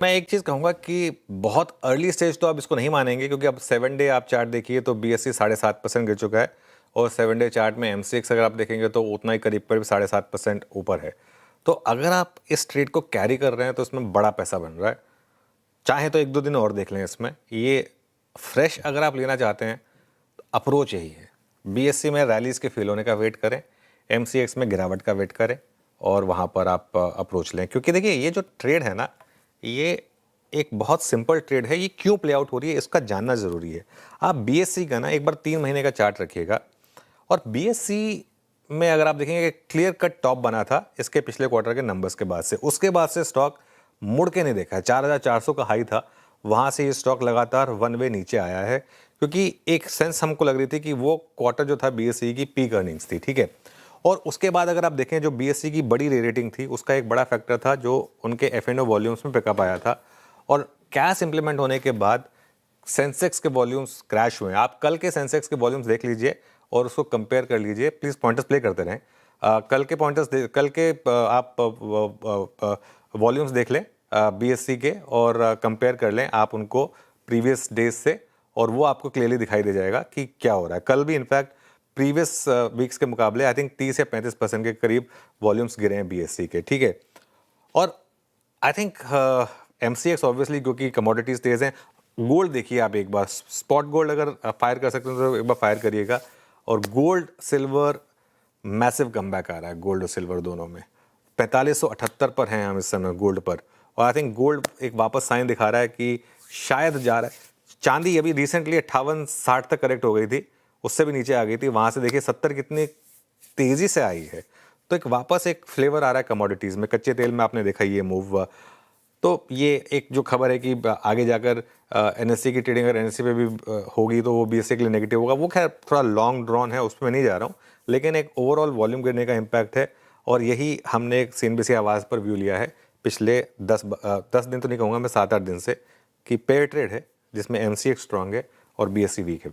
मैं एक चीज़ कहूँगा कि बहुत अर्ली स्टेज तो आप इसको नहीं मानेंगे, क्योंकि अब 7 डे आप चार्ट देखिए तो बीएसई 7.5% गिर चुका है और 7 डे चार्ट में एमसीएक्स अगर आप देखेंगे तो उतना ही करीब 7.5% ऊपर है। तो अगर आप इस ट्रेड को कैरी कर रहे हैं तो इसमें बड़ा पैसा बन रहा है। चाहे तो 1-2 दिन और देख लें इसमें। ये फ्रेश अगर आप लेना चाहते हैं तो अप्रोच यही है। बीएसई में रैलीज़ के फेल होने का वेट करें, एमसीएक्स में गिरावट का वेट करें और वहाँ पर आप अप्रोच लें। क्योंकि देखिए ये जो ट्रेड है ना, ये एक बहुत सिंपल ट्रेड है। ये क्यों प्ले आउट हो रही है इसका जानना ज़रूरी है। आप बीएसई का ना एक बार 3 महीने का चार्ट रखिएगा और बीएसई में अगर आप देखेंगे क्लियर कट टॉप बना था इसके पिछले क्वार्टर के नंबर्स के बाद से। उसके बाद से स्टॉक मुड़ के नहीं देखा है। 4,400 का हाई था, वहाँ से ये स्टॉक लगातार वन वे नीचे आया है, क्योंकि एक सेंस हमको लग रही थी कि वो क्वार्टर जो था बीएसई की पीक अर्निंग्स थी, ठीक है। और उसके बाद अगर आप देखें जो बीएसई की बड़ी रेटिंग थी उसका एक बड़ा फैक्टर था जो उनके एफ&ओ वॉल्यूम्स में पिकअप आया था और कैश इंप्लीमेंट होने के बाद सेंसेक्स के वॉल्यूम्स क्रैश हुए हैं। आप कल के सेंसेक्स के वॉल्यूम्स देख लीजिए और उसको कंपेयर कर लीजिए। प्लीज़ पॉइंटर्स प्ले करते रहें। कल के पॉइंटर्स कल के आप वॉल्यूम्स देख लें बीएससी के और कंपेयर कर लें आप उनको प्रीवियस डेज से, और वो आपको क्लियरली दिखाई दे जाएगा कि क्या हो रहा है। कल भी इनफैक्ट प्रीवियस वीक्स के मुकाबले आई थिंक 30 या 35% के करीब वॉल्यूम्स गिरे हैं बीएससी के, ठीक है। और आई थिंक एमसीएक्स ऑब्वियसली क्योंकि कमोडिटीज़ तेज़ हैं। गोल्ड देखिए आप एक बार, स्पॉट गोल्ड अगर फायर कर सकते हैं तो एक बार फायर करिएगा। और गोल्ड सिल्वर मैसिव कमबैक आ रहा है, गोल्ड और सिल्वर दोनों में। 4578 पर हैं हम इस समय गोल्ड पर, और आई थिंक गोल्ड एक वापस साइन दिखा रहा है कि शायद जा रहा है। चांदी अभी रिसेंटली 58-60 तक करेक्ट हो गई थी, उससे भी नीचे आ गई थी, वहाँ से देखिए 70 कितनी तेज़ी से आई है। तो एक वापस एक फ्लेवर आ रहा है कमोडिटीज़ में। कच्चे तेल में आपने देखा ये मूव हुआ। तो ये एक जो खबर है कि आगे जाकर एनएससी की ट्रेडिंग अगर एनएससी पे भी होगी तो वो बीएससी के लिए नेगेटिव होगा, वो खैर थोड़ा लॉन्ग ड्रॉन है, उसमें नहीं जा रहा हूँ। लेकिन एक ओवरऑल वॉल्यूम गिरने का इम्पैक्ट है और यही हमने एक सीएनबीसी आवाज़ पर व्यू लिया है पिछले 10 दिन तो नहीं कहूँगा मैं, 7-8 दिन से, कि पेयर ट्रेड है जिसमें एमसीएक्स स्ट्रांग है और बीएससी वीक है।